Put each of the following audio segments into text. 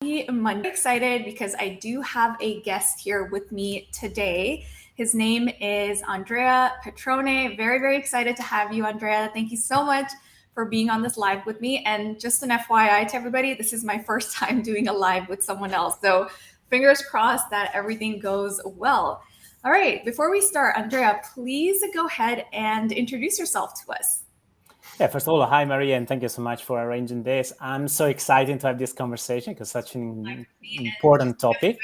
I'm excited because I do have a guest here with me today. His name is Andrea Petrone. Very, very excited to have you, Andrea. Thank you so much for being on this live with me. And just an FYI to everybody, this is my first time doing a live with someone else. So fingers crossed that everything goes well. All right, before we start, Andrea, please go ahead and introduce yourself to us. Yeah, first of all, hi, Maria, and thank you so much for arranging this. I'm so excited to have this conversation because such an important topic.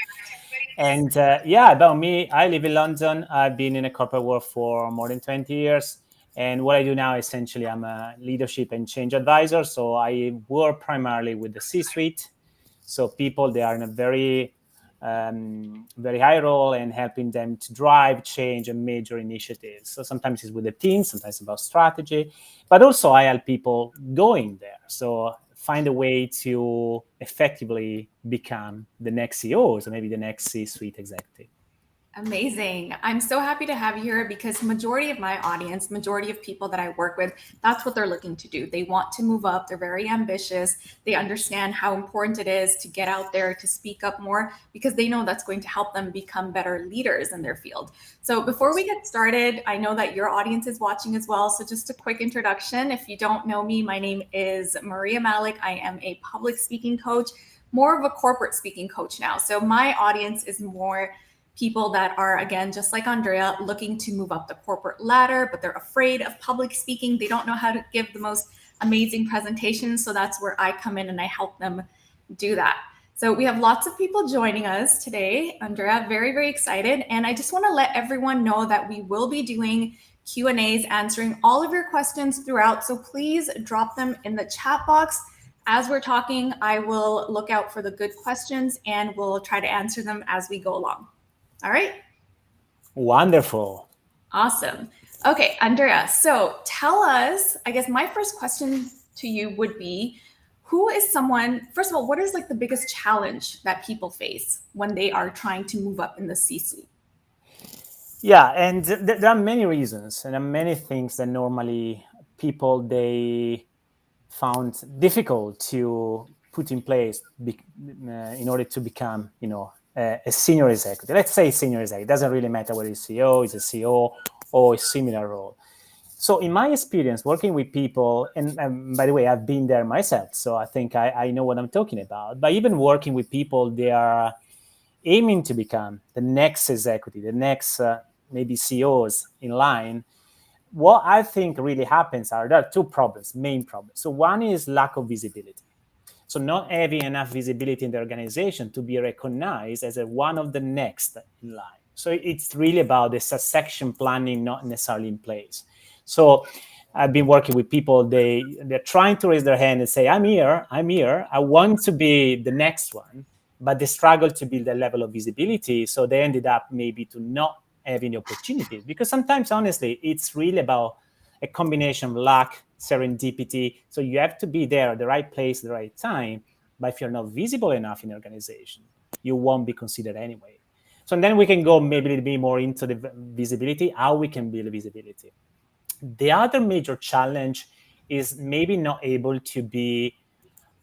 And about me, I live in London. I've been in a corporate world for more than 20 years. And what I do now, essentially, I'm a leadership and change advisor. So I work primarily with the C-suite. So people, they are in a very high role and helping them to drive change and major initiatives. So sometimes it's with the team, sometimes about strategy, but also I help people going there. So find a way to effectively become the next CEOs or maybe the next C-suite executive. Amazing. I'm so happy to have you here because majority of my audience, majority of people that I work with, that's what they're looking to do. They want to move up. They're very ambitious. They understand how important it is to get out there, to speak up more, because they know that's going to help them become better leaders in their field. So before we get started, I know that your audience is watching as well. So just a quick introduction. If you don't know me, my name is Maria Malik. I am a public speaking coach, more of a corporate speaking coach now. So my audience is more people that are, again, just like Andrea, looking to move up the corporate ladder, but they're afraid of public speaking. They don't know how to give the most amazing presentations. So that's where I come in and I help them do that. So we have lots of people joining us today. Andrea, very, very excited. And I just want to let everyone know that we will be doing Q&As, answering all of your questions throughout. So please drop them in the chat box. As we're talking, I will look out for the good questions and we'll try to answer them as we go along. All right. Wonderful. Awesome. Okay, Andrea, so tell us, I guess my first question to you would be, who is someone, first of all, what is like the biggest challenge that people face when they are trying to move up in the C-suite? Yeah, and there are many reasons and there are many things that normally people, they found difficult to put in place in order to become, a senior executive. Let's say senior executive. It doesn't really matter whether it's CEO, is a CEO, or a similar role. So in my experience working with people, and by the way, I've been there myself, so I think I know what I'm talking about. But even working with people, they are aiming to become the next executive, the next maybe CEOs in line. What I think really happens there are two problems, main problems. So one is lack of visibility. So not having enough visibility in the organization to be recognized as one of the next in line. So it's really about the succession planning not necessarily in place. So I've been working with people, they're trying to raise their hand and say, I'm here, I want to be the next one, but they struggle to build a level of visibility. So they ended up maybe to not having opportunities, because sometimes, honestly, it's really about a combination of luck, serendipity. So you have to be there at the right place at the right time. But if you're not visible enough in the organization, you won't be considered anyway. So then we can go maybe a little bit more into the visibility, how we can build visibility. The other major challenge is maybe not able to be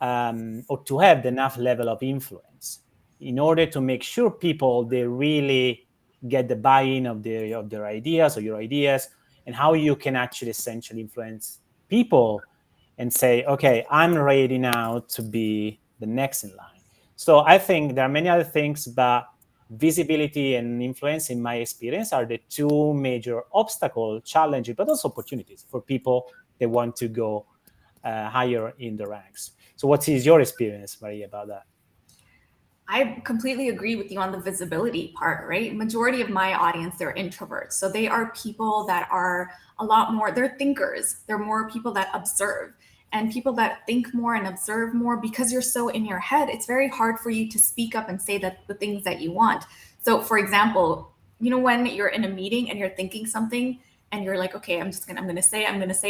or to have enough level of influence in order to make sure people, they really get the buy-in of their ideas or your ideas, and how you can actually essentially influence people and say, okay, I'm ready now to be the next in line. So I think there are many other things, but visibility and influence, in my experience, are the two major obstacle challenges, but also opportunities for people that want to go higher in the ranks. So what is your experience, Maria, about that? I completely agree with you on the visibility part, right? Majority of my audience, they're introverts. So they are people that are a lot more, they're thinkers. They're more people that observe. And people that think more and observe more, because you're so in your head, it's very hard for you to speak up and say that the things that you want. So for example, when you're in a meeting and you're thinking something and you're like, okay, I'm going to say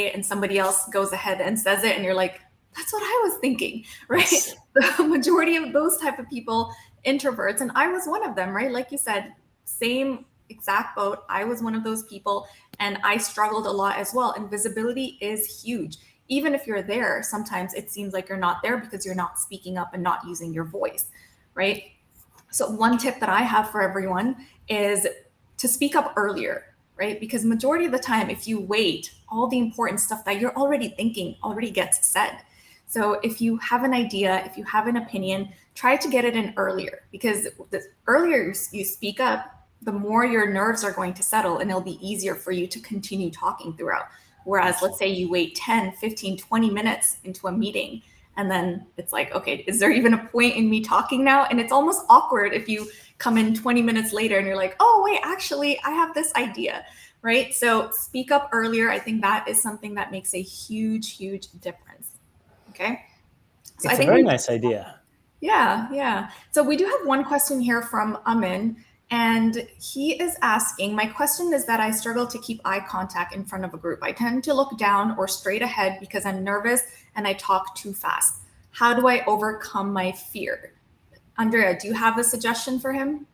it. And somebody else goes ahead and says it. And you're like, that's what I was thinking, right? Yes. The majority of those type of people, introverts, and I was one of them, right? Like you said, same exact boat. I was one of those people and I struggled a lot as well. And visibility is huge. even if you're there, sometimes it seems like you're not there because you're not speaking up and not using your voice, right? So one tip that I have for everyone is to speak up earlier, right? Because majority of the time, if you wait, all the important stuff that you're already thinking already gets said. So if you have an idea, if you have an opinion, try to get it in earlier, because the earlier you speak up, the more your nerves are going to settle and it'll be easier for you to continue talking throughout. Whereas let's say you wait 10, 15, 20 minutes into a meeting, and then it's like, okay, is there even a point in me talking now? And it's almost awkward if you come in 20 minutes later and you're like, oh, wait, actually, I have this idea, right? So speak up earlier. I think that is something that makes a huge, huge difference. Okay. So It's I a think very nice idea. yeah, yeah. So we do have one question here from Amin, and he is asking, my question is that I struggle to keep eye contact in front of a group. I tend to look down or straight ahead because I'm nervous and I talk too fast. How do I overcome my fear? Andrea, do you have a suggestion for him?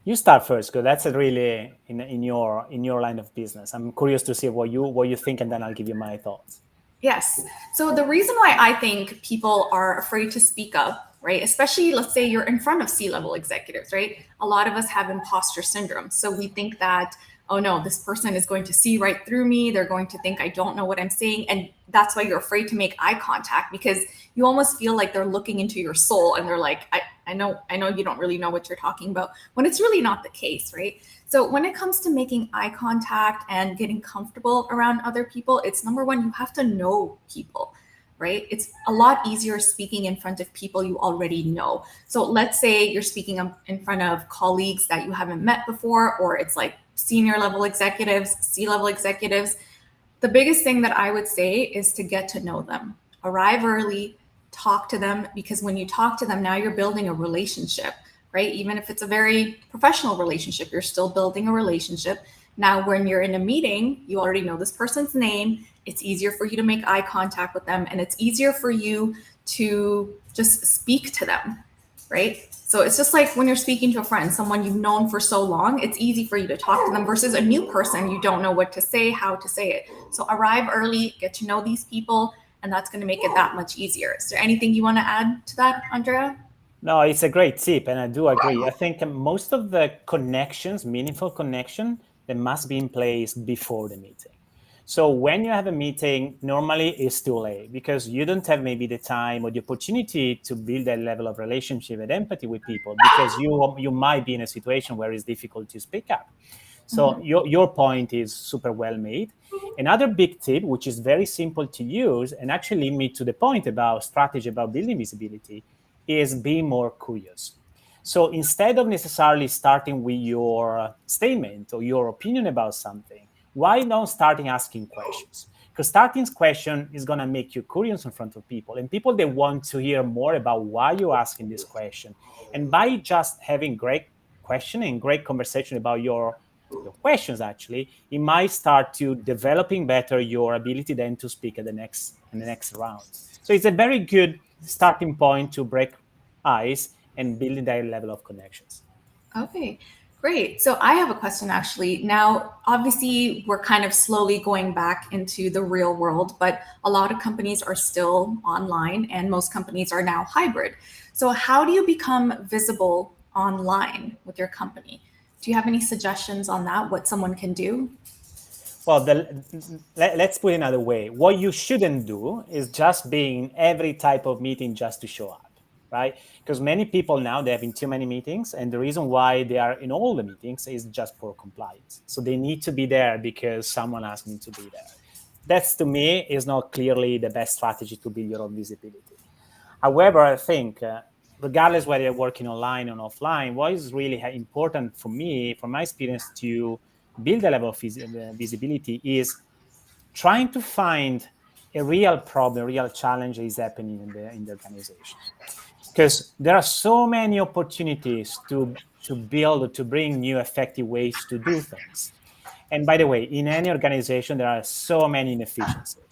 You start first, because that's a really in your line of business. I'm curious to see what you think, and then I'll give you my thoughts. Yes. So the reason why I think people are afraid to speak up, right? Especially let's say you're in front of C-level executives, right? A lot of us have imposter syndrome. So we think that, oh no, this person is going to see right through me. They're going to think I don't know what I'm saying. And that's why you're afraid to make eye contact, because you almost feel like they're looking into your soul and they're like, I know you don't really know what you're talking about, when it's really not the case, right? So when it comes to making eye contact and getting comfortable around other people, it's number one, you have to know people, right? It's a lot easier speaking in front of people you already know. So let's say you're speaking in front of colleagues that you haven't met before, or it's like senior level executives, C-level executives. The biggest thing that I would say is to get to know them. Arrive early, talk to them, because when you talk to them, now you're building a relationship, right? Even if it's a very professional relationship, you're still building a relationship. Now, when you're in a meeting, you already know this person's name. It's easier for you to make eye contact with them, and it's easier for you to just speak to them, right? So it's just like when you're speaking to a friend, someone you've known for so long, it's easy for you to talk to them versus a new person. You don't know what to say, how to say it. So arrive early, get to know these people, and that's going to make it that much easier. Is there anything you want to add to that, Andrea? No, it's a great tip, and I do agree. I think most of the connections, meaningful connection, they must be in place before the meeting. So when you have a meeting, normally it's too late because you don't have maybe the time or the opportunity to build that level of relationship and empathy with people, because you might be in a situation where it's difficult to speak up. So your point is super well made. Another big tip, which is very simple to use and actually lead me to the point about strategy about building visibility, is being more curious. So instead of necessarily starting with your statement or your opinion about something, why not starting asking questions? Because starting question is going to make you curious in front of people, and people, they want to hear more about why you're asking this question. And by just having great question and great conversation about your questions, actually, it might start to developing better your ability then to speak at the next round. So it's a very good starting point to break ice and building that level of connections. Okay, great. So I have a question actually. Now, obviously, we're kind of slowly going back into the real world, but a lot of companies are still online and most companies are now hybrid. So, how do you become visible online with your company? Do you have any suggestions on that, what someone can do? Well, let's put it another way. What you shouldn't do is just being every type of meeting just to show up, right? Because many people now, they're having too many meetings, and the reason why they are in all the meetings is just for compliance. So they need to be there because someone asked me to be there. That's, to me, is not clearly the best strategy to build your own visibility. However, I think regardless whether you're working online or offline, what is really important for me, from my experience, to build a level of visibility is trying to find a real problem, a real challenge that is happening in the organization. Because there are so many opportunities to build, to bring new effective ways to do things. And by the way, in any organization, there are so many inefficiencies.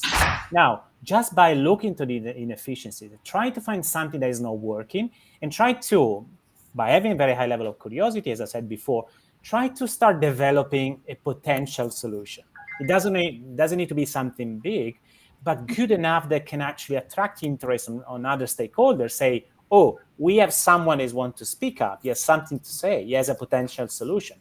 Now, just by looking to the inefficiencies, try to find something that is not working, and try to, by having a very high level of curiosity, as I said before, try to start developing a potential solution. It doesn't need to be something big, but good enough that can actually attract interest on other stakeholders. Say, oh, we have someone who wants to speak up. He has something to say. He has a potential solution.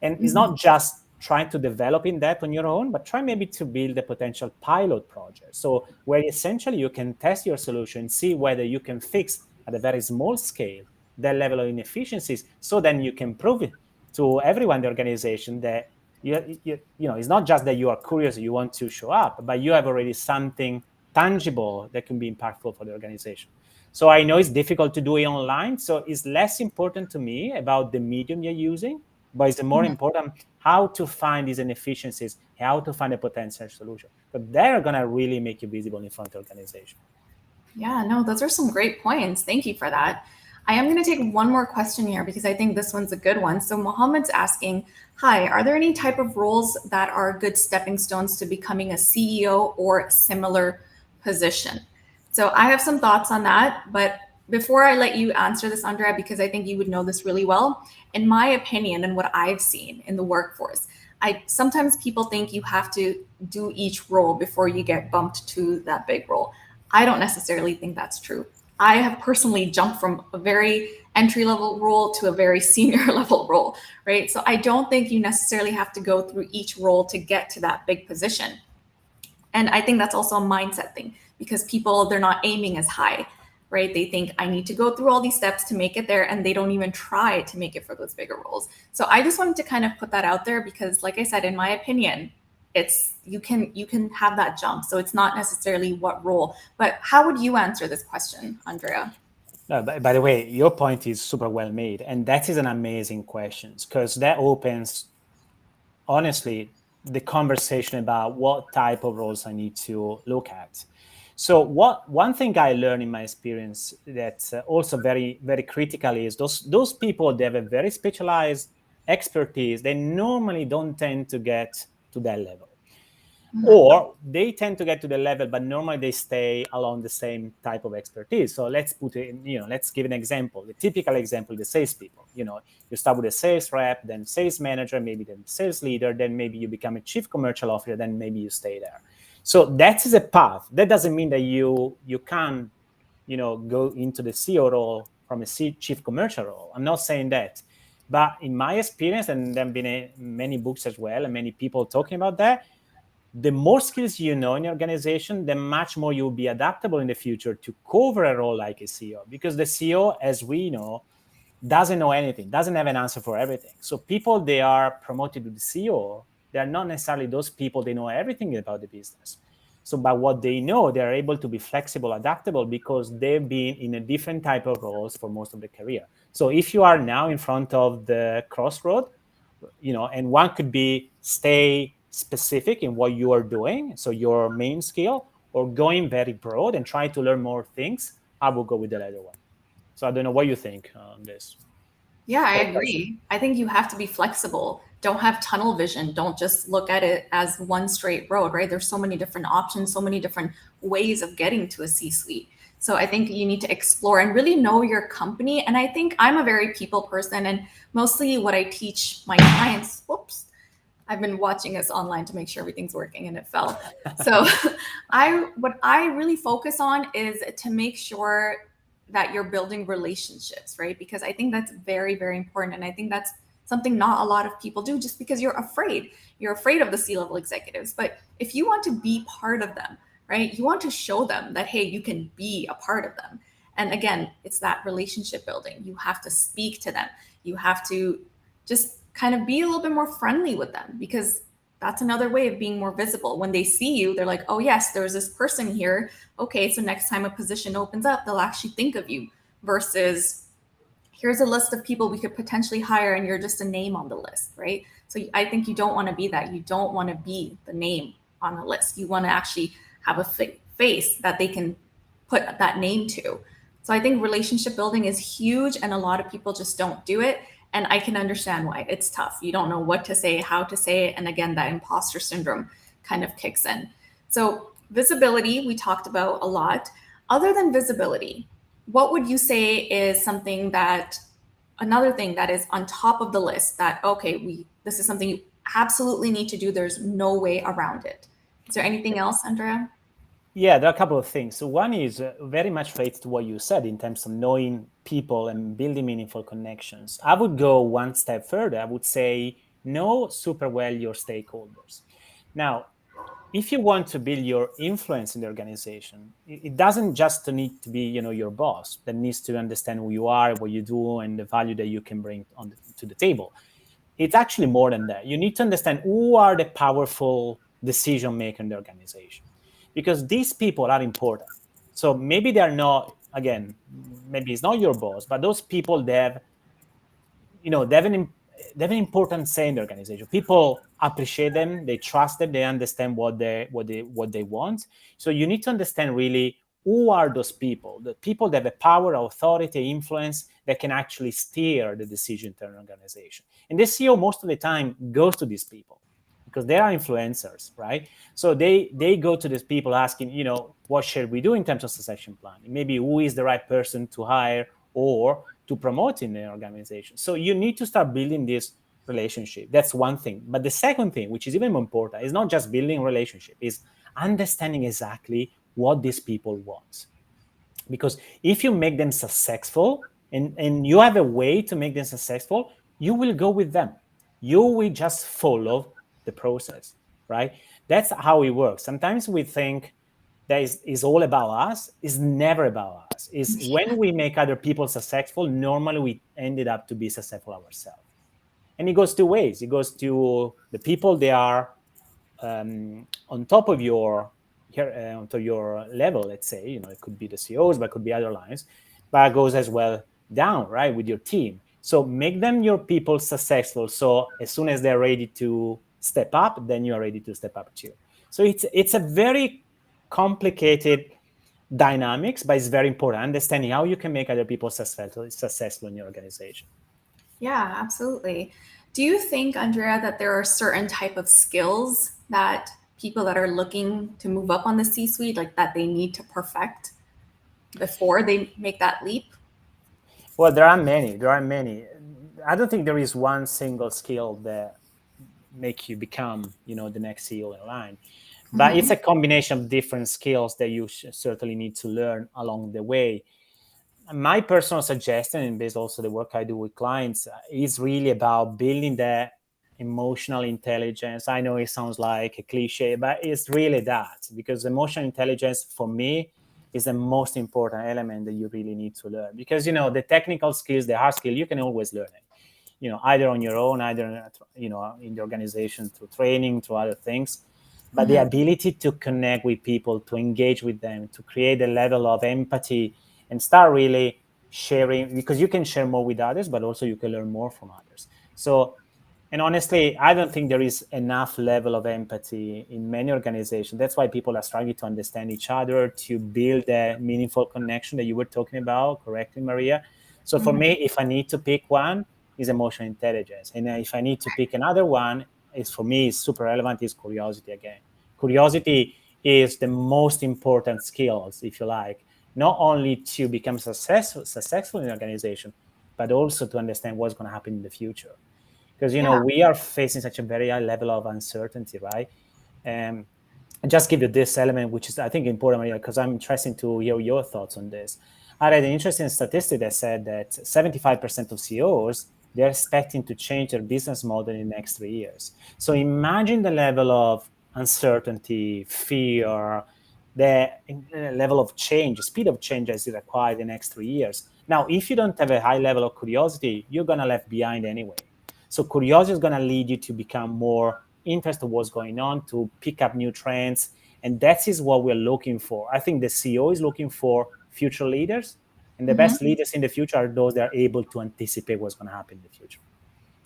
And it's not just trying to develop in that on your own, but try maybe to build a potential pilot project. So where essentially you can test your solution, see whether you can fix at a very small scale that level of inefficiencies. So then you can prove it to everyone in the organization that it's not just that you are curious, you want to show up, but you have already something tangible that can be impactful for the organization. So I know it's difficult to do it online. So it's less important to me about the medium you're using, but it's more important how to find these inefficiencies, how to find a potential solution. But they're going to really make you visible in front of the organization. Yeah, no, those are some great points. Thank you for that. I am going to take one more question here because I think this one's a good one. So Mohammed's asking, hi, are there any type of roles that are good stepping stones to becoming a CEO or similar position? So I have some thoughts on that, but before I let you answer this, Andrea, because I think you would know this really well, in my opinion and what I've seen in the workforce, I sometimes people think you have to do each role before you get bumped to that big role. I don't necessarily think that's true. I have personally jumped from a very entry level role to a very senior level role, right? So I don't think you necessarily have to go through each role to get to that big position. And I think that's also a mindset thing because people, they're not aiming as high, right? They think I need to go through all these steps to make it there, and they don't even try to make it for those bigger roles. So I just wanted to kind of put that out there because, like I said, in my opinion, it's you can have that jump. So it's not necessarily what role. But how would you answer this question, Andrea? No, by the way, your point is super well made. And that is an amazing question because that opens, honestly, the conversation about what type of roles I need to look at. So one thing I learned in my experience that's also very, very critical is those people, they have a very specialized expertise. They normally don't tend to get to that level. Or they tend to get to the level, but normally they stay along the same type of expertise. So let's put it in, let's give an example. The typical example, the salespeople. You start with a sales rep, then sales manager, maybe then sales leader, then maybe you become a chief commercial officer, then maybe you stay there. So that is a path. That doesn't mean that you can, go into the CEO role from a chief commercial role. I'm not saying that. But in my experience, and there have been many books as well, and many people talking about that, the more skills you know in your organization, the much more you'll be adaptable in the future to cover a role like a CEO. Because the CEO, as we know, doesn't know anything, doesn't have an answer for everything. So people, they are promoted to the CEO, they are not necessarily those people, they know everything about the business. So by what they know, they are able to be flexible, adaptable, because they've been in a different type of roles for most of their career. So if you are now in front of the crossroad, and one could be stay specific in what you are doing, so your main skill, or going very broad and try to learn more things, I will go with the latter one. So I don't know what you think on this. Yeah, I agree. I think you have to be flexible. Don't have tunnel vision. Don't just look at it as one straight road, right? There's so many different options, so many different ways of getting to a C-suite. So I think you need to explore and really know your company. And I think I'm a very people person, and mostly what I teach my clients, whoops, I've been watching us online to make sure everything's working and it fell. So what I really focus on is to make sure that you're building relationships, right? Because I think that's very, very important. And I think that's something not a lot of people do just because you're afraid. You're afraid of the C-level executives. But if you want to be part of them, right? You want to show them that, hey, you can be a part of them. And again, it's that relationship building. You have to speak to them. You have to just kind of be a little bit more friendly with them because that's another way of being more visible. When they see you, they're like, oh, yes, there's this person here. Okay, so next time a position opens up, they'll actually think of you versus here's a list of people we could potentially hire and you're just a name on the list, right? So I think you don't want to be that. You don't want to be the name on the list. You want to actually have a face that they can put that name to. So I think relationship building is huge and a lot of people just don't do it. And I can understand why. It's tough. You don't know what to say, how to say it. And again, that imposter syndrome kind of kicks in. So visibility, we talked about a lot. Other than visibility, what would you say is another thing that is on top of the list that, okay, this is something you absolutely need to do. There's no way around it. Is there anything else, Andrea? Yeah, there are a couple of things. So one is very much related to what you said in terms of knowing people and building meaningful connections. I would go one step further. I would say know super well your stakeholders. Now, if you want to build your influence in the organization, it doesn't just need to be, your boss that needs to understand who you are, what you do, and the value that you can bring to the table. It's actually more than that. You need to understand who are the powerful decision makers in the organization, because these people are important. So maybe they're not, again, maybe it's not your boss, but those people, they have an important say in the organization. People appreciate them, they trust them, they understand what they want. So you need to understand really who are those people, the people that have the power, authority, influence that can actually steer the decision to an organization. And the CEO most of the time goes to these people because they are influencers, right? So they go to these people asking, what should we do in terms of succession planning? Maybe who is the right person to hire or to promote in the organization. So you need to start building this relationship. That's one thing. But the second thing, which is even more important, is not just building relationship, is understanding exactly what these people want. Because if you make them successful and you have a way to make them successful, you will go with them. You will just follow the process, right? That's how it works. Sometimes we think that is all about us. It's never about us. Is when we make other people successful, normally we ended up to be successful ourselves. And it goes two ways. It goes to the people they are on top of onto your level. Let's say, it could be the CEOs, but it could be other lines. But it goes as well down, right, with your team. So make them your people successful. So as soon as they're ready to step up, then you are ready to step up too. So it's a very complicated dynamics, but it's very important understanding how you can make other people successful in your organization. Yeah, absolutely. Do you think, Andrea, that there are certain type of skills that people that are looking to move up on the C-suite, like that they need to perfect before they make that leap? Well, there are many. There are many. I don't think there is one single skill that make you become, the next CEO in line. But it's Mm-hmm. a combination of different skills that you certainly need to learn along the way. My personal suggestion, and based also the work I do with clients, is really about building that emotional intelligence. I know it sounds like a cliche, but it's really that, because emotional intelligence for me is the most important element that you really need to learn. Because the technical skills, the hard skill, you can always learn it. Either on your own, either in the organization through training, through other things. But the Mm-hmm. ability to connect with people, to engage with them, to create a level of empathy and start really sharing, because you can share more with others, but also you can learn more from others. So, and honestly, I don't think there is enough level of empathy in many organizations. That's why people are struggling to understand each other, to build a meaningful connection that you were talking about correctly, Maria. So for Mm-hmm. me, if I need to pick one, is emotional intelligence, and if I need to pick another one, is for me is super relevant, is curiosity again. Curiosity is the most important skills, if you like, not only to become successful in an organization, but also to understand what's going to happen in the future. Because Yeah. we are facing such a very high level of uncertainty, right? Um, and just give you this element, which is I think important, Maria, because I'm interested to hear your thoughts on this. I read an interesting statistic that said that 75% of CEOs they're expecting to change their business model in the next 3 years. So imagine the level of uncertainty, fear, the level of change, speed of change as it required in the next 3 years. Now, if you don't have a high level of curiosity, you're gonna left behind anyway. So curiosity is gonna lead you to become more interested in what's going on, to pick up new trends, and that is what we're looking for. I think the CEO is looking for future leaders, and the Mm-hmm. best leaders in the future are those that are able to anticipate what's going to happen in the future.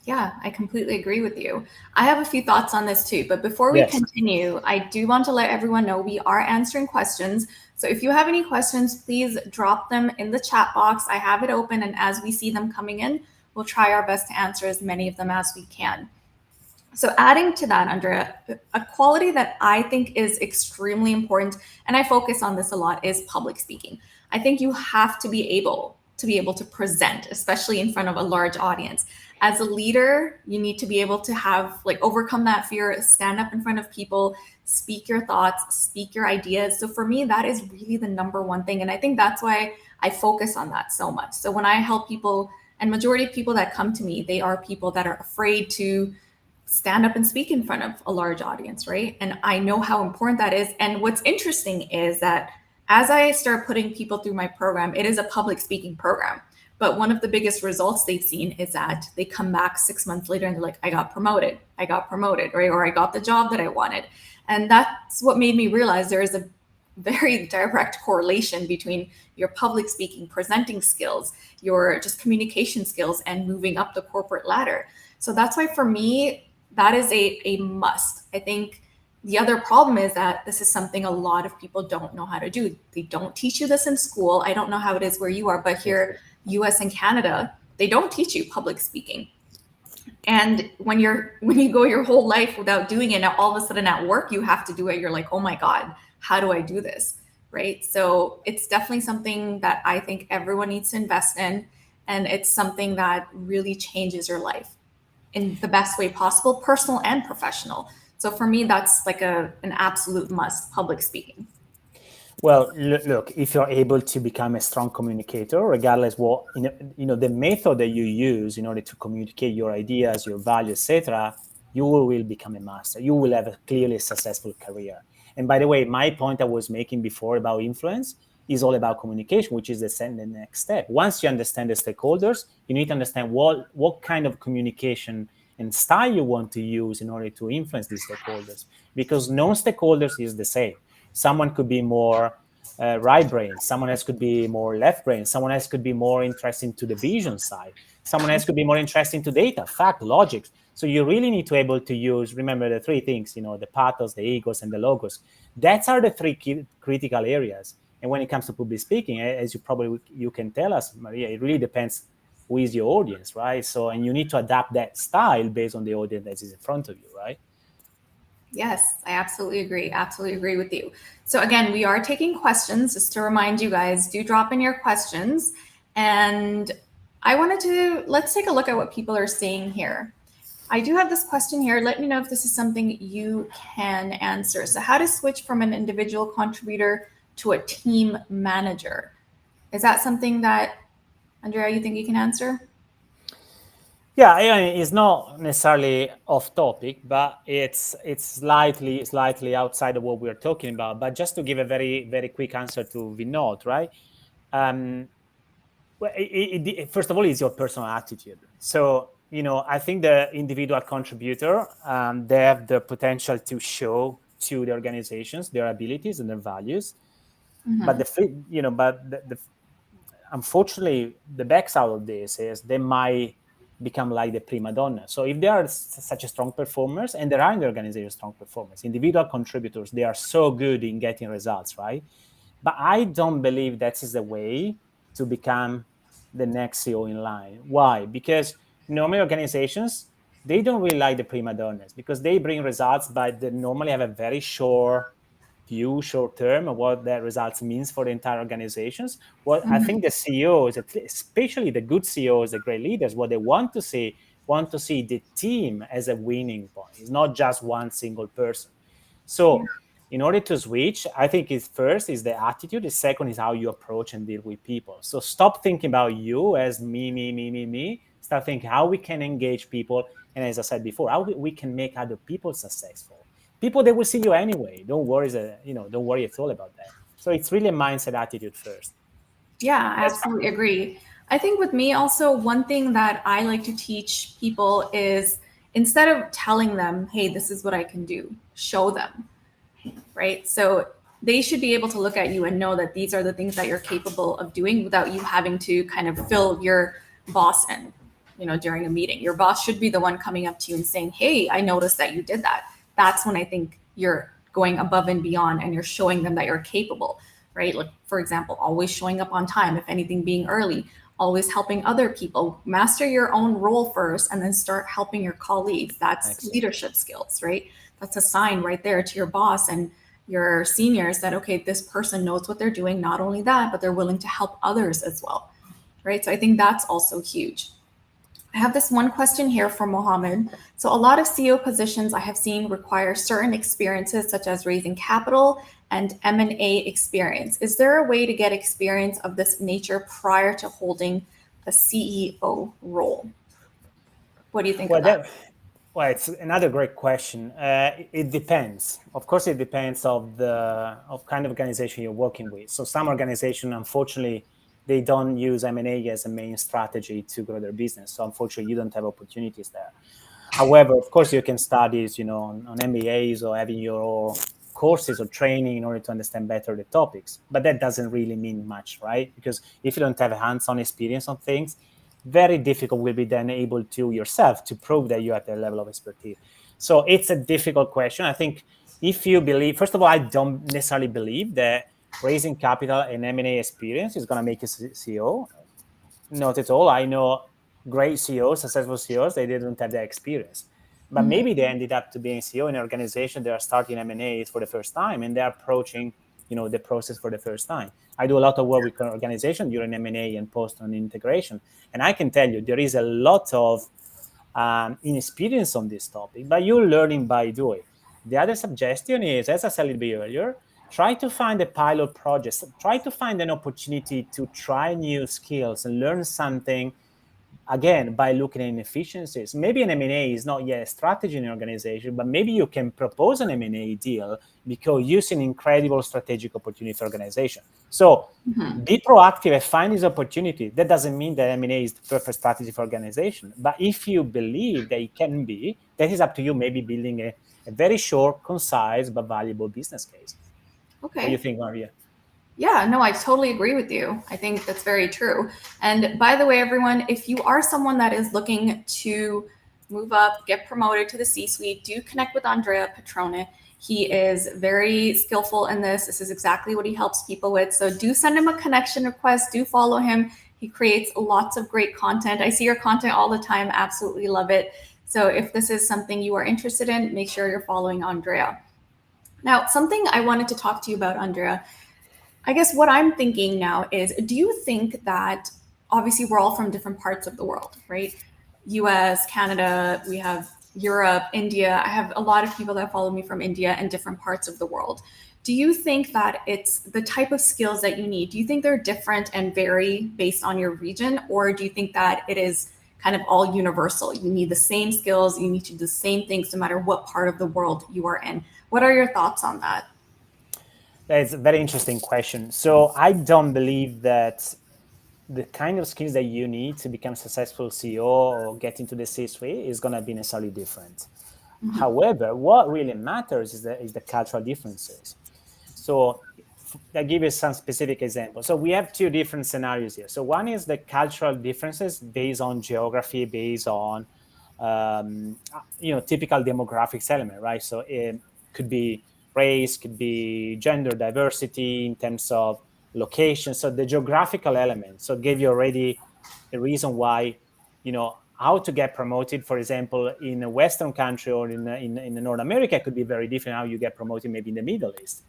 Yeah, I completely agree with you. I have a few thoughts on this too, but before we Yes. continue, I do want to let everyone know we are answering questions. So if you have any questions, please drop them in the chat box. I have it open, and as we see them coming in, we'll try our best to answer as many of them as we can. So, adding to that, Andrea, a quality that I think is extremely important, and I focus on this a lot, is public speaking. I think you have to be able to present, especially in front of a large audience. As a leader, you need to be able to have, like, overcome that fear, stand up in front of people, speak your thoughts, speak your ideas. So for me, that is really the number one thing. And I think that's why I focus on that so much. So when I help people, and majority of people that come to me, they are people that are afraid to stand up and speak in front of a large audience, right? And I know how important that is. And what's interesting is that as I start putting people through my program, it is a public speaking program. But one of the biggest results they've seen is that they come back 6 months later and they're like, I got promoted, right? Or I got the job that I wanted. And that's what made me realize there is a very direct correlation between your public speaking, presenting skills, your just communication skills, and moving up the corporate ladder. So that's why for me, that is a must. I think the other problem is that this is something a lot of people don't know how to do. They don't teach you this in school. I don't know how it is where you are, but here, US and Canada, they don't teach you public speaking. And when you go your whole life without doing it, now all of a sudden at work you have to do it. You're like, oh my God, how do I do this? Right. So it's definitely something that I think everyone needs to invest in. And it's something that really changes your life in the best way possible, personal and professional. So for me, that's like an absolute must, public speaking. Well, look, if you're able to become a strong communicator, regardless what the method that you use in order to communicate your ideas, your values, etc., you will become a master. You will have a clearly successful career. And by the way, my point I was making before about influence is all about communication, which is the next step. Once you understand the stakeholders, you need to understand what kind of communication and style you want to use in order to influence these stakeholders. Because no stakeholders is the same. Someone could be more right brain, someone else could be more left brain, someone else could be more interested to the vision side, someone else could be more interested to data, fact, logic. So you really need to be able to use, remember the three things, the pathos, the egos, and the logos. That are the three critical areas. And when it comes to public speaking, as you can tell us, Maria, it really depends who is your audience, right? So, and you need to adapt that style based on the audience that is in front of you, right? Yes, I absolutely agree. Absolutely agree with you. So again, we are taking questions. Just to remind you guys, do drop in your questions. And let's take a look at what people are saying here. I do have this question here. Let me know if this is something you can answer. So how to switch from an individual contributor to a team manager? Is that something that, Andrea, you think you can answer? Yeah, it's not necessarily off topic, but it's slightly outside of what we're talking about. But just to give a very very quick answer to Vinod, right? Well, first of all, it's your personal attitude. So I think the individual contributor, they have the potential to show to the organizations their abilities and their values. But unfortunately, the backside of this is they might become like the prima donna. So if they are such a strong performers, and there are in the organization strong performers, individual contributors, they are so good in getting results, right? But I don't believe that is the way to become the next CEO in line. Why? Because normally organizations, they don't really like the prima donnas because they bring results, but they normally have a very short view, short term, of what that results means for the entire organizations. What I think the CEOs, especially the good CEOs, the great leaders, what they want to see the team as a winning point. It's not just one single person. So in order to switch, I think first is the attitude. The second is how you approach and deal with people. So stop thinking about you as me. Start thinking how we can engage people. And as I said before, how we can make other people successful. People that will see you anyway. Don't worry at all about that. So it's really a mindset attitude first. Yeah, I absolutely agree. I think with me also, one thing that I like to teach people is instead of telling them, hey, this is what I can do, show them, right? So they should be able to look at you and know that these are the things that you're capable of doing without you having to kind of fill your boss in, during a meeting. Your boss should be the one coming up to you and saying, hey, I noticed that you did that. That's when I think you're going above and beyond and you're showing them that you're capable, right? Like, for example, always showing up on time, if anything, being early, always helping other people. Master your own role first and then start helping your colleagues. That's Excellent. leadership skills, right? That's a sign right there to your boss and your seniors that, okay, this person knows what they're doing. Not only that, but they're willing to help others as well, right? So I think that's also huge. I have this one question here from Mohammed. So, a lot of CEO positions I have seen require certain experiences, such as raising capital and M&A experience. Is there a way to get experience of this nature prior to holding a CEO role? What do you think of Well, that? well, it's another great question. It depends. Of course, it depends of kind of organization you're working with. So some organization, unfortunately, they don't use M&A as a main strategy to grow their business. So unfortunately, you don't have opportunities there. However, of course, you can study, on MBAs or having your courses or training in order to understand better the topics. But that doesn't really mean much, right? Because if you don't have a hands-on experience on things, very difficult will be then able to yourself to prove that you have that level of expertise. So it's a difficult question. I think if you believe, first of all, I don't necessarily believe that raising capital and M&A experience is going to make you CEO. Not at all. I know great CEOs, successful CEOs, they didn't have that experience. But maybe they ended up to being CEO in an organization that are starting M&As for the first time and they're approaching, the process for the first time. I do a lot of work with organizations during M&A and post on integration. And I can tell you there is a lot of inexperience on this topic, but you're learning by doing. The other suggestion is, as I said a little bit earlier, try to find a pilot project, try to find an opportunity to try new skills and learn something, again, by looking at inefficiencies. Maybe an M&A is not yet a strategy in an organization, but maybe you can propose an M&A deal because you see an incredible strategic opportunity for organization. So be proactive and find this opportunity. That doesn't mean that M&A is the perfect strategy for organization. But if you believe that it can be, that is up to you, maybe building a very short, concise, but valuable business case. What do you Okay. think, Maria? Yeah, no, I totally agree with you. I think that's very true. And by the way, everyone, if you are someone that is looking to move up, get promoted to the C suite, do connect with Andrea Petrone. He is very skillful in this. This is exactly what he helps people with. So do send him a connection request, do follow him. He creates lots of great content. I see your content all the time, absolutely love it. So if this is something you are interested in, make sure you're following Andrea. Now, something I wanted to talk to you about, Andrea, I guess what I'm thinking now is, do you think that obviously we're all from different parts of the world, right? US, Canada, we have Europe, India. I have a lot of people that follow me from India and different parts of the world. Do you think that it's the type of skills that you need? Do you think they're different and vary based on your region? Or do you think that it is kind of all universal? You need the same skills, you need to do the same things no matter what part of the world you are in. What are your thoughts on that? That's a very interesting question. So I don't believe that the kind of skills that you need to become a successful CEO or get into the C-suite is going to be necessarily different. However, what really matters is the cultural differences. So I'll give you some specific examples. So we have two different scenarios here. So one is the cultural differences based on geography, based on typical demographics element, right? So it could be race, could be gender diversity in terms of location. So the geographical element. So give you already a reason why, how to get promoted, for example, in a Western country or in North America could be very different how you get promoted maybe in the Middle East.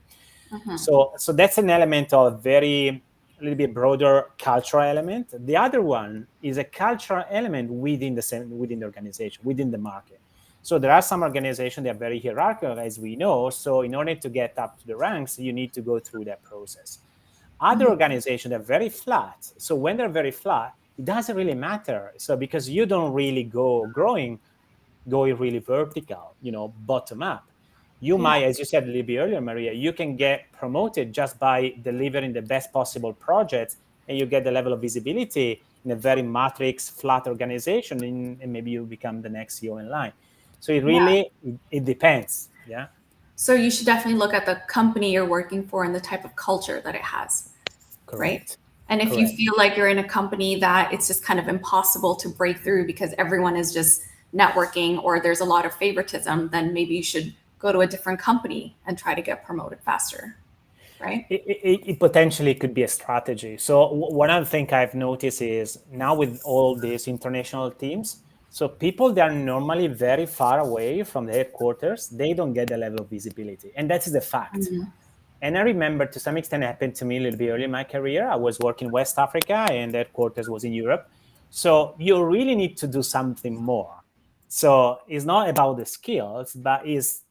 So that's an element of a little bit broader cultural element. The other one is a cultural element within the organization, within the market. So there are some organizations that are very hierarchical, as we know. So in order to get up to the ranks, you need to go through that process. Other organizations are very flat. So when they're very flat, it doesn't really matter. So because you don't really going really vertical, bottom up. You might, as you said a little bit earlier, Maria, you can get promoted just by delivering the best possible projects, and you get the level of visibility in a very matrix, flat organization, and maybe you become the next CEO in line. So it depends. Yeah. So you should definitely look at the company you're working for and the type of culture that it has, right? Correct. And if you Correct. feel like you're in a company that it's just kind of impossible to break through because everyone is just networking or there's a lot of favoritism, then maybe you should go to a different company and try to get promoted faster, right? It potentially could be a strategy. So one other thing I've noticed is now with all these international teams, so people that are normally very far away from the headquarters, they don't get the level of visibility. And that is the fact. And I remember to some extent it happened to me a little bit early in my career. I was working in West Africa and the headquarters was in Europe. So you really need to do something more. So it's not about the skills, but it's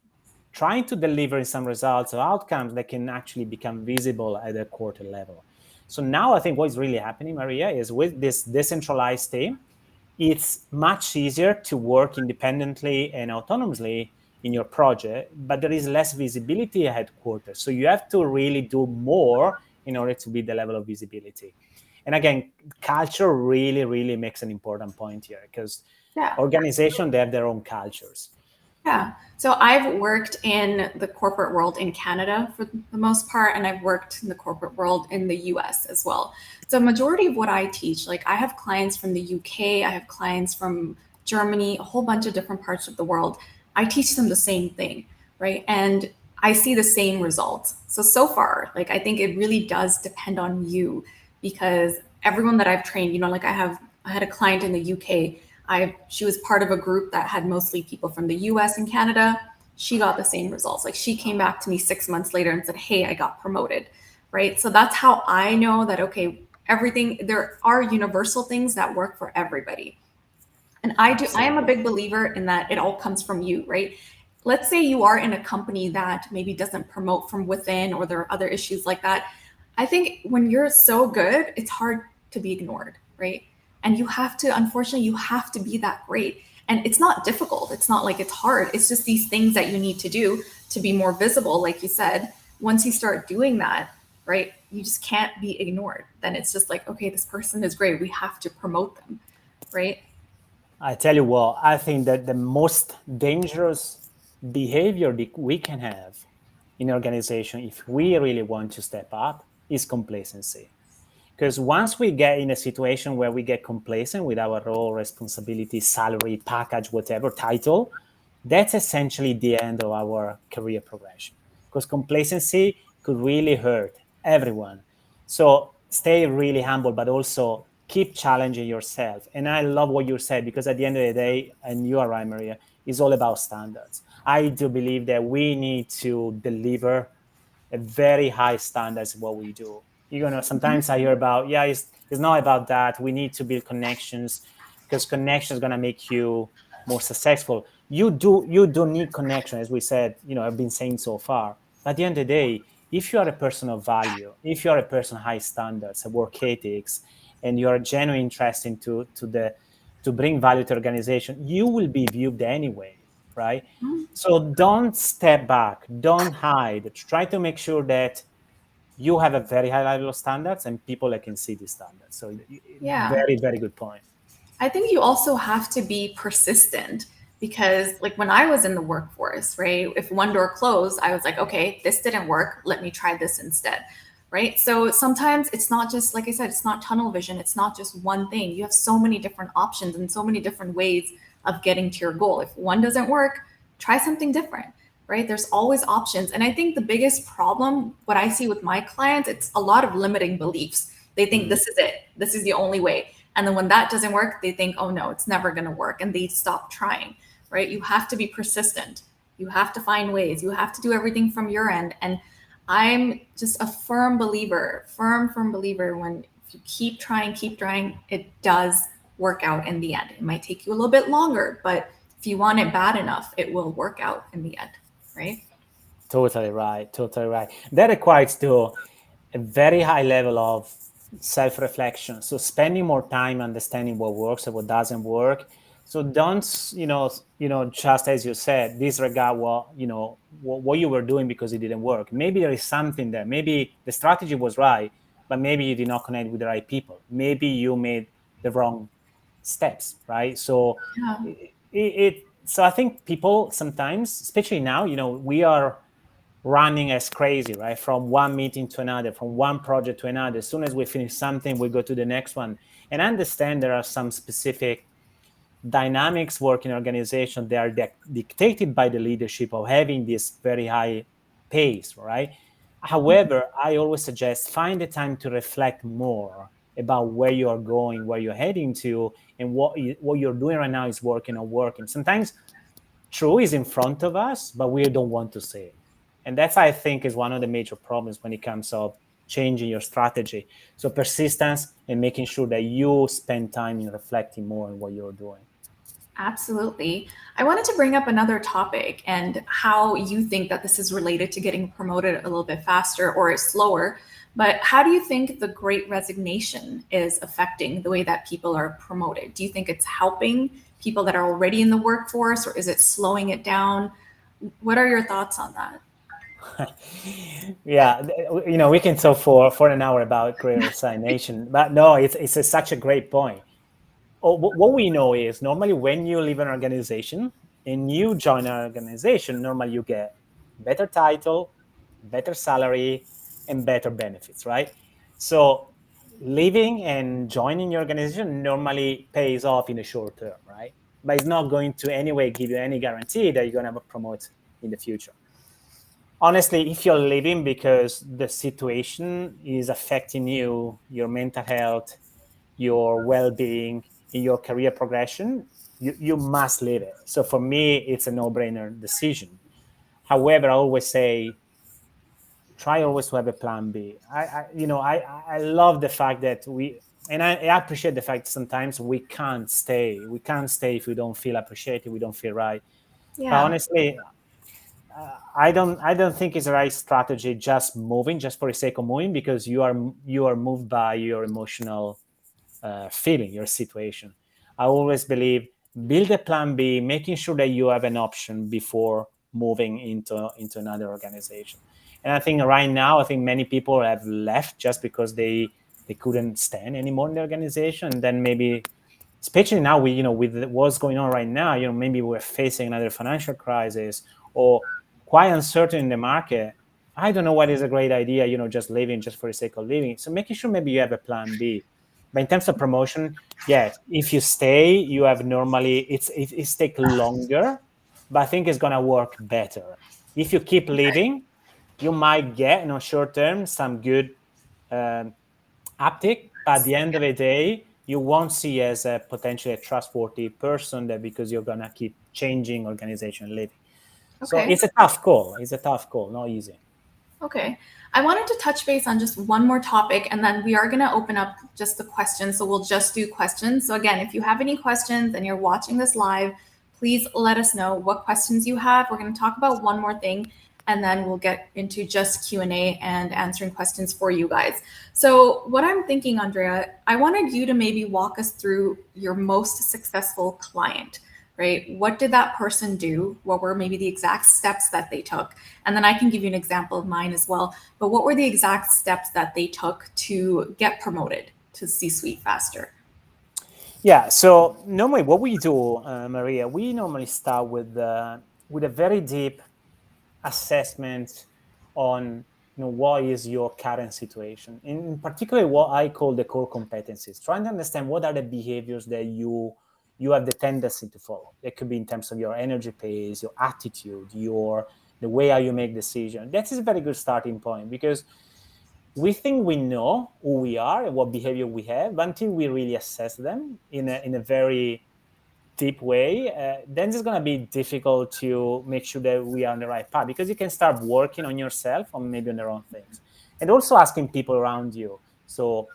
trying to deliver some results or outcomes that can actually become visible at a quarter level. So now I think what is really happening, Maria, is with this decentralized team, it's much easier to work independently and autonomously in your project, but there is less visibility at headquarters. So you have to really do more in order to be the level of visibility. And again, culture really, really makes an important point here because Yeah. organizations, they have their own cultures. Yeah. So I've worked in the corporate world in Canada for the most part, and I've worked in the corporate world in the US as well. So majority of what I teach, like I have clients from the UK, I have clients from Germany, a whole bunch of different parts of the world. I teach them the same thing, right? And I see the same results. So far, like I think it really does depend on you because everyone that I've trained, like I had a client in the UK. She was part of a group that had mostly people from the US and Canada. She got the same results. Like she came back to me 6 months later and said, "Hey, I got promoted." Right. So that's how I know that, okay, everything, there are universal things that work for everybody. And I am a Absolutely. big believer in that it all comes from you, right? Let's say you are in a company that maybe doesn't promote from within or there are other issues like that. I think when you're so good, it's hard to be ignored, right? And you have to, unfortunately, you have to be that great. And it's not difficult. It's not like it's hard. It's just these things that you need to do to be more visible, like you said. Once you start doing that, right, you just can't be ignored. Then it's just like, okay, this person is great. We have to promote them, right? I tell you what, I think that the most dangerous behavior that we can have in an organization, if we really want to step up, is complacency. Because once we get in a situation where we get complacent with our role, responsibility, salary, package, whatever title, that's essentially the end of our career progression. Because complacency could really hurt everyone. So stay really humble, but also keep challenging yourself. And I love what you said, because at the end of the day, and you are right, Maria, it's all about standards. I do believe that we need to deliver a very high standards of what we do. Sometimes I hear about, yeah, it's not about that. We need to build connections because connection is going to make you more successful. You do need connection, as we said, I've been saying so far. But at the end of the day, if you are a person of value, if you are a person of high standards, of work ethics, and you are genuinely interested to bring value to organization, you will be viewed anyway, right? So don't step back, don't hide. Try to make sure that you have a very high level of standards and people that can see these standards. So Yeah. very, very good point. I think you also have to be persistent because, like, when I was in the workforce, right, if one door closed, I was like, okay, this didn't work. Let me try this instead. Right. So sometimes it's not just, like I said, it's not tunnel vision. It's not just one thing. You have so many different options and so many different ways of getting to your goal. If one doesn't work, try something different. Right. There's always options. And I think the biggest problem, what I see with my clients, it's a lot of limiting beliefs. They think Mm. this is it, this is the only way. And then when that doesn't work, they think, oh no, it's never going to work. And they stop trying, right? You have to be persistent. You have to find ways. You have to do everything from your end. And I'm just a firm believer when if you keep trying, it does work out in the end. It might take you a little bit longer, but if you want it bad enough, it will work out in the end, right? Totally right. Totally right. That requires to a very high level of self-reflection. So spending more time understanding what works and what doesn't work. So don't, just as you said, disregard what you were doing because it didn't work. Maybe there is something there. Maybe the strategy was right, but maybe you did not connect with the right people. Maybe you made the wrong steps, right? So Yeah. so I think people sometimes, especially now, we are running as crazy, right? From one meeting to another, from one project to another. As soon as we finish something, we go to the next one. And I understand there are some specific dynamics work in organization that are dictated by the leadership of having this very high pace, right? However, I always suggest find the time to reflect more about where you are going, where you're heading to, and what you're doing right now is working or working. Sometimes true is in front of us, but we don't want to see it. And that's, I think, is one of the major problems when it comes of changing your strategy. So persistence and making sure that you spend time in reflecting more on what you're doing. Absolutely. I wanted to bring up another topic and how you think that this is related to getting promoted a little bit faster or slower. But how do you think the great resignation is affecting the way that people are promoted? Do you think it's helping people that are already in the workforce, or is it slowing it down? What are your thoughts on that? Yeah, we can talk for an hour about great resignation, but no, it's such a great point. What we know is normally when you leave an organization and you join an organization, normally you get better title, better salary, and better benefits, right? So leaving and joining your organization normally pays off in the short term, right? But it's not going to anyway give you any guarantee that you're going to have a promote in the future. Honestly, if you're leaving because the situation is affecting you, your mental health, your well-being, in your career progression, you must leave it. So for me, it's a no-brainer decision. However, I always say, try always to have a plan B. I love the fact that I appreciate the fact sometimes we can't stay. We can't stay if we don't feel appreciated, we don't feel right. But Yeah. honestly, I don't think it's the right strategy just moving just for the sake of moving because you are moved by your emotional feeling, your situation. I always believe build a plan B, making sure that you have an option before moving into another organization. And I think right now, I think many people have left just because they couldn't stand anymore in the organization. And then maybe, especially now, with what's going on right now, maybe we're facing another financial crisis or quite uncertain in the market. I don't know what is a great idea, just living just for the sake of living. So making sure maybe you have a plan B. But in terms of promotion, yeah, if you stay, you have normally it's take longer, but I think it's gonna work better. If you keep living, you might get short term some good um, uptick, but at the end of the day, you won't see as a potentially a trustworthy person that because you're gonna keep changing organization living. So Okay. it's a tough call. It's a tough call, not easy. Okay. I wanted to touch base on just one more topic, and then we are going to open up just the questions. So we'll just do questions. So, again, if you have any questions and you're watching this live, please let us know what questions you have. We're going to talk about one more thing, and then we'll get into just Q&A and answering questions for you guys. So, what I'm thinking, Andrea, I wanted you to maybe walk us through your most successful client, right? What did that person do? What were maybe the exact steps that they took? And then I can give you an example of mine as well. But what were the exact steps that they took to get promoted to C-suite faster? Yeah. So normally, what we do, Maria, we normally start with a very deep assessment on what is your current situation, in particular what I call the core competencies, trying to understand what are the behaviors that you have the tendency to follow. It could be in terms of your energy pace, your attitude, the way how you make decisions. That is a very good starting point because we think we know who we are and what behavior we have, but until we really assess them in a very deep way, then it's going to be difficult to make sure that we are on the right path because you can start working on yourself or maybe on the wrong things. And also asking people around you. So,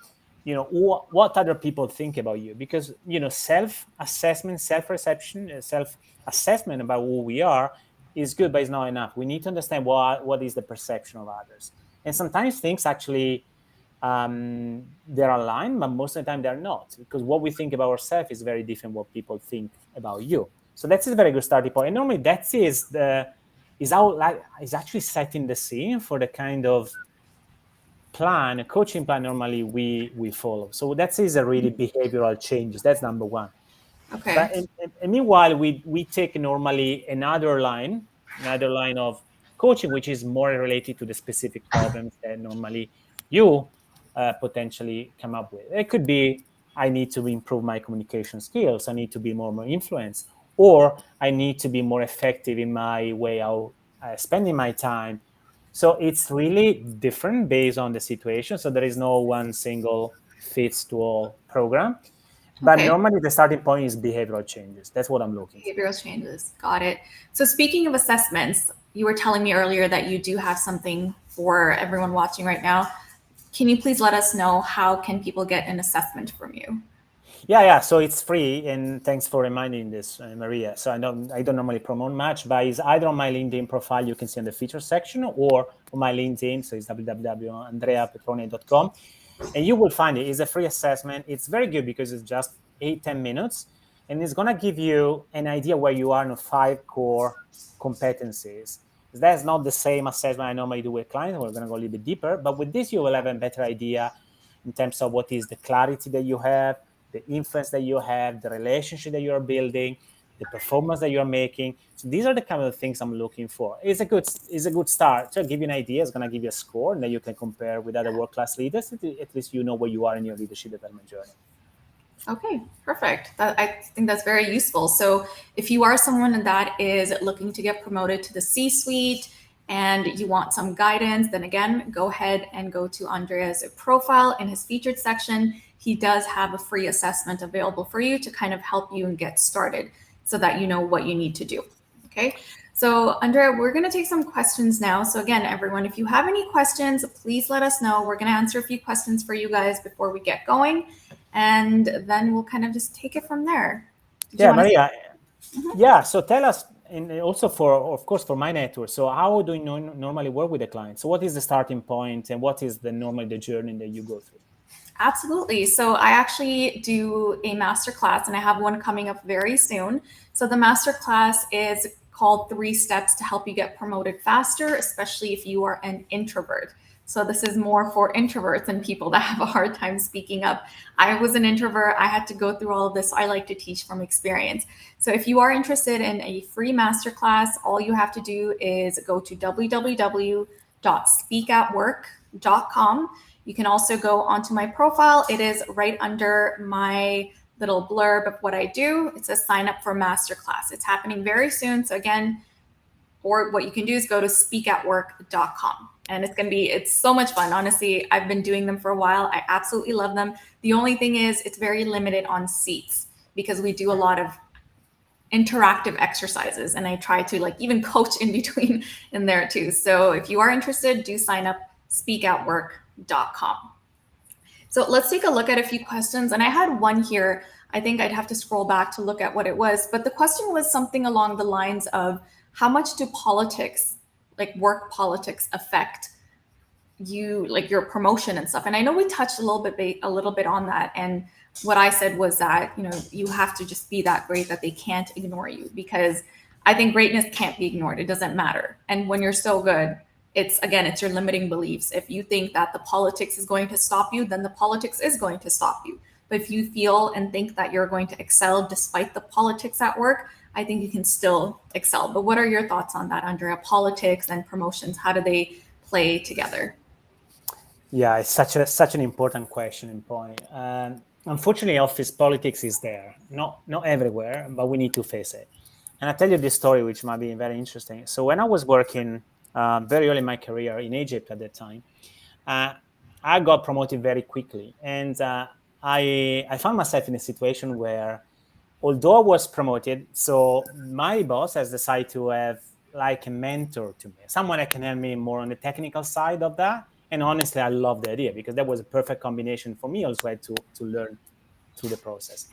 what other people think about you because, self-assessment, self-perception, self-assessment about who we are is good, but it's not enough. We need to understand what is the perception of others. And sometimes things actually they're aligned, but most of the time they're not, because what we think about ourselves is very different what people think about you. So that's a very good starting point. And normally that is actually setting the scene for the kind of plan, a coaching plan normally we follow. So that is a really behavioral changes. That's number one. Okay. But and meanwhile, we take normally another line of coaching, which is more related to the specific problems that normally you potentially come up with. It could be I need to improve my communication skills. I need to be more influenced, or I need to be more effective in my way of spending my time. So it's really different based on the situation. So there is no one single fits to all program, but Okay. normally the starting point is behavioral changes. That's what I'm looking for. Behavioral changes. Got it. So speaking of assessments, you were telling me earlier that you do have something for everyone watching right now. Can you please let us know how can people get an assessment from you? Yeah. So it's free, and thanks for reminding this, Maria. So I don't normally promote much, but it's either on my LinkedIn profile, you can see in the feature section, or on my LinkedIn. So it's www.andreapetrone.com, and you will find it. It's a free assessment. It's very good because it's just 8-10 minutes, and it's gonna give you an idea where you are in 5 core competencies. That's not the same assessment I normally do with clients. We're gonna go a little bit deeper, but with this, you will have a better idea in terms of what is the clarity that you have, the influence that you have, the relationship that you're building, the performance that you're making. So these are the kind of things I'm looking for. It's a good start to give you an idea. It's going to give you a score, and then you can compare with other world-class leaders. At least you know where you are in your leadership development journey. Okay, perfect. I think that's very useful. So, if you are someone that is looking to get promoted to the C suite and you want some guidance, then again, go ahead and go to Andrea's profile in his featured section. He does have a free assessment available for you to kind of help you and get started so that you know what you need to do. Okay. So, Andrea, we're going to take some questions now. So, again, everyone, if you have any questions, please let us know. We're going to answer a few questions for you guys before we get going, and then we'll kind of just take it from there. Did you Yeah, want to Maria. Mhm. Yeah, so tell us, and also of course, for my network. So how do you normally work with the client? So what is the starting point, and what is the journey that you go through? Absolutely. So I actually do a master class and I have one coming up very soon. So the master class is called 3 Steps to Help You Get Promoted Faster, especially if you are an introvert. So this is more for introverts and people that have a hard time speaking up. I was an introvert. I had to go through all of this. So I like to teach from experience. So if you are interested in a free masterclass, all you have to do is go to www.speakatwork.com. You can also go onto my profile. It is right under my little blurb of what I do. It says sign up for masterclass. It's happening very soon. So again, or what you can do is go to speakatwork.com. And it's so much fun. Honestly, I've been doing them for a while. I absolutely love them. The only thing is it's very limited on seats because we do a lot of interactive exercises and I try to like even coach in between in there too. So if you are interested, do sign up speakatwork.com. So let's take a look at a few questions. And I had one here. I think I'd have to scroll back to look at what it was. But the question was something along the lines of how much do politics, like work politics, affect you, like your promotion and stuff? And I know we touched a little bit on that. And what I said was that, you have to just be that great that they can't ignore you, because I think greatness can't be ignored. It doesn't matter. And when you're so good, it's your limiting beliefs. If you think that the politics is going to stop you, then the politics is going to stop you. But if you feel and think that you're going to excel despite the politics at work, I think you can still excel. But what are your thoughts on that, Andrea? Politics and promotions, how do they play together? Yeah, it's such an important question and point. Unfortunately, office politics is there, not everywhere, but we need to face it. And I'll tell you this story, which might be very interesting. So when I was working very early in my career in Egypt at that time, uh, I got promoted very quickly, and I found myself in a situation where, although I was promoted, so my boss has decided to have like a mentor to me, someone that can help me more on the technical side of that. And honestly, I love the idea because that was a perfect combination for me also to learn through the process.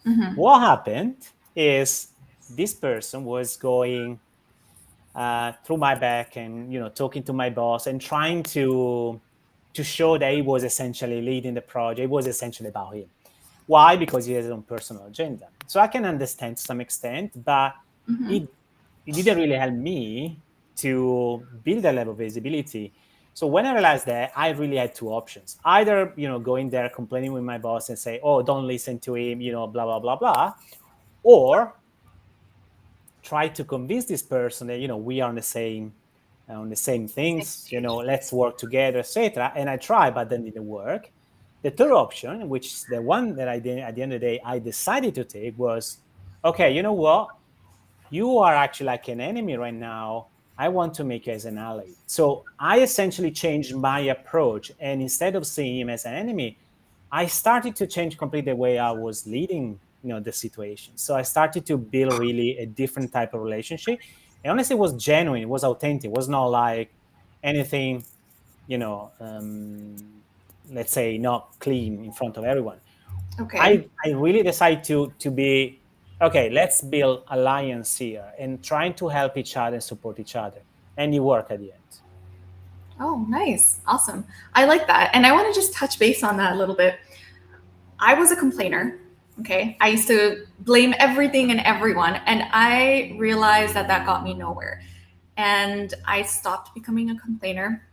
Mm-hmm. What happened is this person was going through my back and talking to my boss and trying to show that he was essentially leading the project. It was essentially about him. Why? Because he has his own personal agenda. So I can understand to some extent, but Mm-hmm. it didn't really help me to build a level of visibility. So when I realized that, I really had two options: either go in there complaining with my boss and say, "Oh, don't listen to him," blah blah blah blah, or try to convince this person that we are on the same Same things, page. let's work together, etc. And I tried, but then didn't work. The third option, which is the one that I did at the end of the day I decided to take, was, okay, you know what, you are actually like an enemy right now. I want to make you as an ally. So I essentially changed my approach, and instead of seeing him as an enemy, I started to change completely the way I was leading, the situation. So I started to build really a different type of relationship. And honestly, it was genuine. It was authentic. It was not like anything, you know, um, let's say, not clean in front of everyone. Okay. I really decide to be okay. Let's build alliance here and trying to help each other and support each other, and you work at the end. Oh, nice. Awesome. I like that. And I want to just touch base on that a little bit. I was a complainer. Okay. I used to blame everything and everyone. And I realized that that got me nowhere. And I stopped becoming a complainer.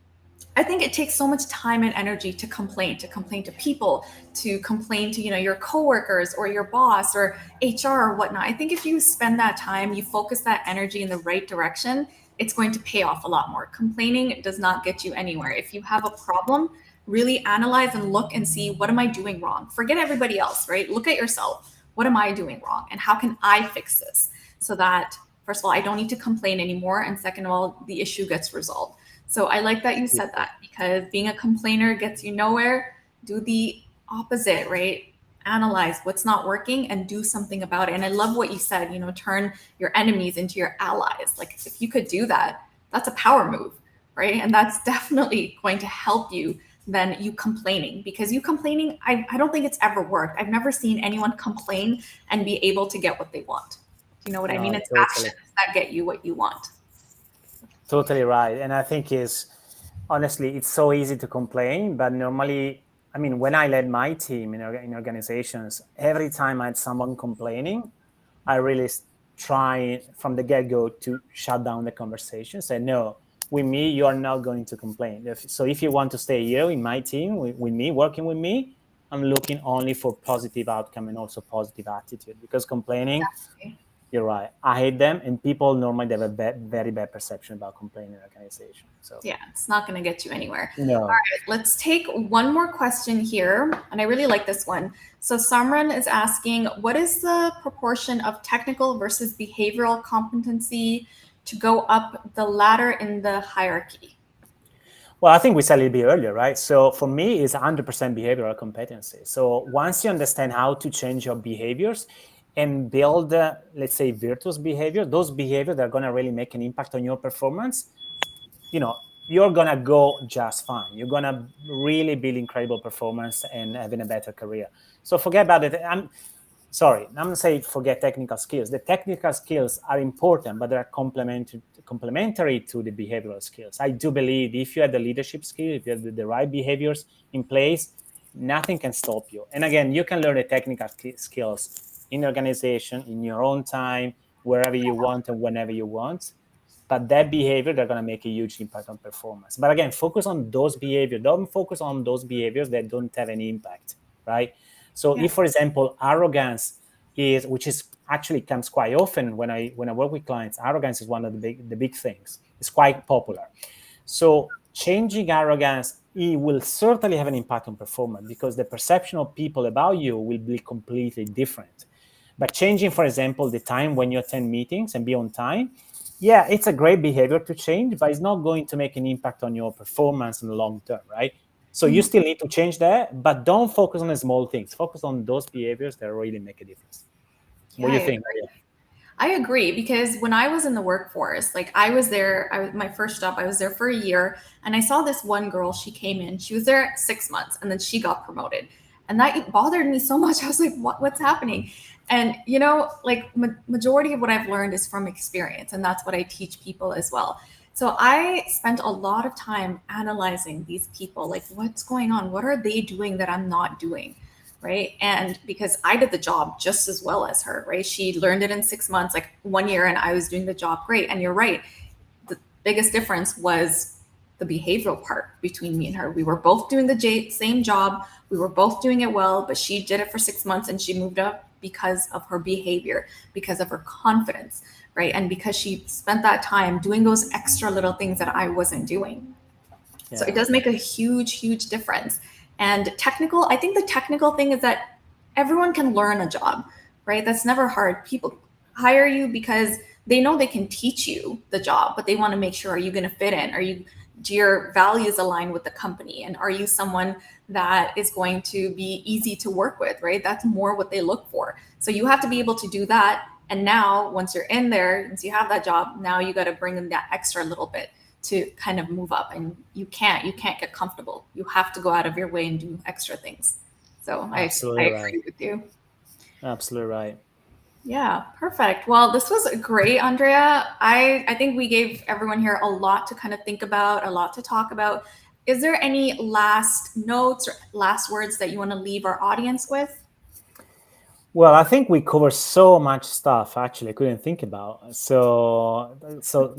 I think it takes so much time and energy to complain to people, to complain to, your coworkers or your boss or HR or whatnot. I think if you spend that time, you focus that energy in the right direction, it's going to pay off a lot more. Complaining does not get you anywhere. If you have a problem, really analyze and look and see, what am I doing wrong? Forget everybody else, right? Look at yourself. What am I doing wrong? And how can I fix this so that, first of all, I don't need to complain anymore. And second of all, the issue gets resolved. So I like that you said that, because being a complainer gets you nowhere. Do the opposite, right? Analyze what's not working and do something about it. And I love what you said, turn your enemies into your allies. Like, if you could do that, that's a power move, right? And that's definitely going to help you than you complaining, because you complaining, I don't think it's ever worked. I've never seen anyone complain and be able to get what they want. Do you know what I mean? No, It's totally. actions that get you what you want. Totally right. And I think is honestly, it's so easy to complain, but normally, I mean, when I led my team in organizations, every time I had someone complaining, I really try from the get-go to shut down the conversation. Say, no, with me, you are not going to complain. So if you want to stay here in my team with me, working with me, I'm looking only for positive outcome and also positive attitude, because complaining, Exactly. you're right. I hate them, and people normally have a very bad perception about complaining in organization. So Yeah, it's not going to get you anywhere. All no. right, let's take one more question here. And I really like this one. So Samran is asking, what is the proportion of technical versus behavioral competency to go up the ladder in the hierarchy? Well, I think we said a little bit earlier, right? So for me, it's 100% behavioral competency. So once you understand how to change your behaviors and build, let's say, virtuous behavior, those behaviors that are going to really make an impact on your performance, you're going to go just fine. You're going to really build incredible performance and having a better career. So forget about it. I'm going to say forget technical skills. The technical skills are important, but they're complementary to the behavioral skills. I do believe if you have the leadership skill, if you have the right behaviors in place, nothing can stop you. And again, you can learn the technical skills in organization, in your own time, wherever you want and whenever you want. But that behavior, they're going to make a huge impact on performance. But again, focus on those behaviors. Don't focus on those behaviors that don't have any impact, right? So Yeah. if, for example, arrogance is, which is actually comes quite often when I work with clients, arrogance is one of the big things. It's quite popular. So changing arrogance, it will certainly have an impact on performance, because the perception of people about you will be completely different. But changing, for example, the time when you attend meetings and be on time, yeah, it's a great behavior to change, but it's not going to make an impact on your performance in the long term, right? So you Mhm. still need to change that, but don't focus on the small things. Focus on those behaviors that really make a difference. Yeah, What do you think, Maria? I agree, because when I was in the workforce, like I was there, my first job, I was there for a year, and I saw this one girl. She came in, she was there 6 months, and then she got promoted, and that bothered me so much. I was like, what's happening? And like majority of what I've learned is from experience, and that's what I teach people as well. So I spent a lot of time analyzing these people, like what's going on, what are they doing that I'm not doing, right? And because I did the job just as well as her, right? She learned it in 6 months, like 1 year, and I was doing the job great. And you're right. The biggest difference was the behavioral part between me and her. We were both doing the same job. We were both doing it well, but she did it for 6 months and she moved up because of her behavior, because of her confidence, right? And because she spent that time doing those extra little things that I wasn't doing. So it Yeah. does make a huge, huge difference. And technical, I think the technical thing is that everyone can learn a job, right? That's never hard. People hire you because they know they can teach you the job, but they want to make sure, are you going to fit in? Do your values align with the company? And are you someone that is going to be easy to work with, right? That's more what they look for. So you have to be able to do that. And now, once you're in there, once you have that job, now you got to bring in that extra little bit to kind of move up, and you can't get comfortable. You have to go out of your way and do extra things. So I Absolutely right. agree with you. Absolutely right. Yeah, perfect. Well, this was great, Andrea. I think we gave everyone here a lot to kind of think about, a lot to talk about. Is there any last notes or last words that you want to leave our audience with? Well, I think we covered so much stuff. Actually, I couldn't think about. So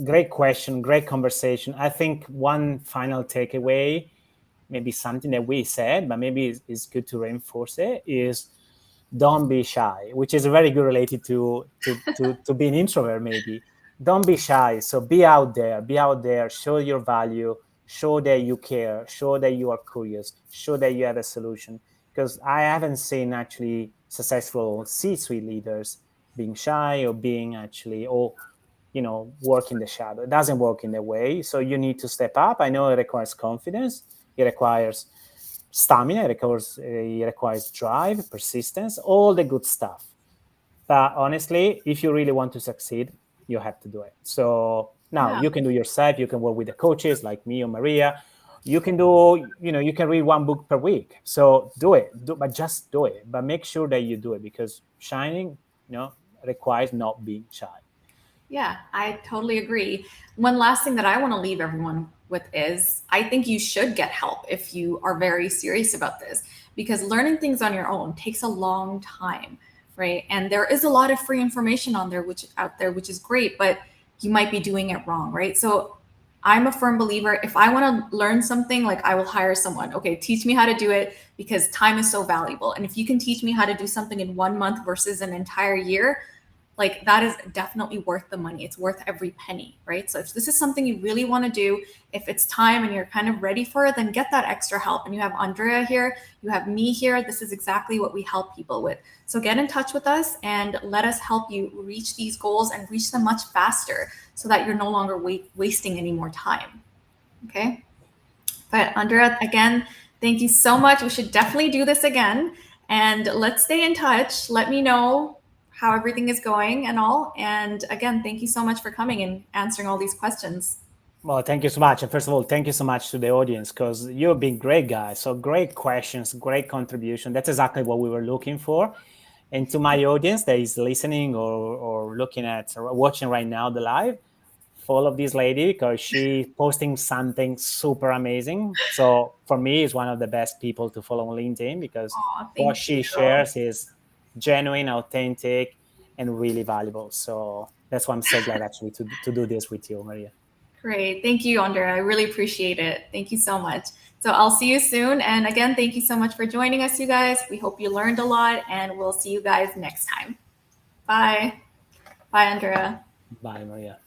great question, great conversation. I think one final takeaway, maybe something that we said, but maybe it's good to reinforce it, is don't be shy, which is very good related to being introvert. Maybe don't be shy. So be out there, show your value, show that you care, show that you are curious, show that you have a solution. Because I haven't seen actually successful C-suite leaders being shy or being actually or work in the shadow. It doesn't work in that way. So you need to step up. I know it requires confidence. It requires stamina. It requires drive, persistence, all the good stuff. But honestly, if you really want to succeed, you have to do it. So now Yeah. you can do yourself. You can work with the coaches like me or Maria. You can do, you can read one book per week. So do it, but just do it. But make sure that you do it, because shining, requires not being shy. Yeah, I totally agree. One last thing that I want to leave everyone with is I think you should get help if you are very serious about this, because learning things on your own takes a long time, right? And there is a lot of free information out there, which is great, but you might be doing it wrong, right? So I'm a firm believer, if I want to learn something, like I will hire someone. Okay, teach me how to do it, because time is so valuable. And if you can teach me how to do something in 1 month versus an entire year, like that is definitely worth the money. It's worth every penny, right? So if this is something you really want to do, if it's time and you're kind of ready for it, then get that extra help. And you have Andrea here, you have me here. This is exactly what we help people with. So get in touch with us and let us help you reach these goals and reach them much faster, so that you're no longer wasting any more time. Okay. But Andrea, again, thank you so much. We should definitely do this again. And let's stay in touch. Let me know how everything is going and all. And again, thank you so much for coming and answering all these questions. Well, thank you so much. And first of all, thank you so much to the audience, because you've been great, guys. So great questions, great contribution. That's exactly what we were looking for. And to my audience that is listening or looking at or watching right now the live, follow this lady, because she's posting something super amazing. So for me, it's one of the best people to follow on LinkedIn, because Aw, what thank you. she shares is genuine, authentic, and really valuable. So that's why I'm so glad actually to do this with you, Maria. Great. Thank you, Andrea. I really appreciate it. Thank you so much. So I'll see you soon. And again, thank you so much for joining us, you guys. We hope you learned a lot, and we'll see you guys next time. Bye. Bye, Andrea. Bye, Maria.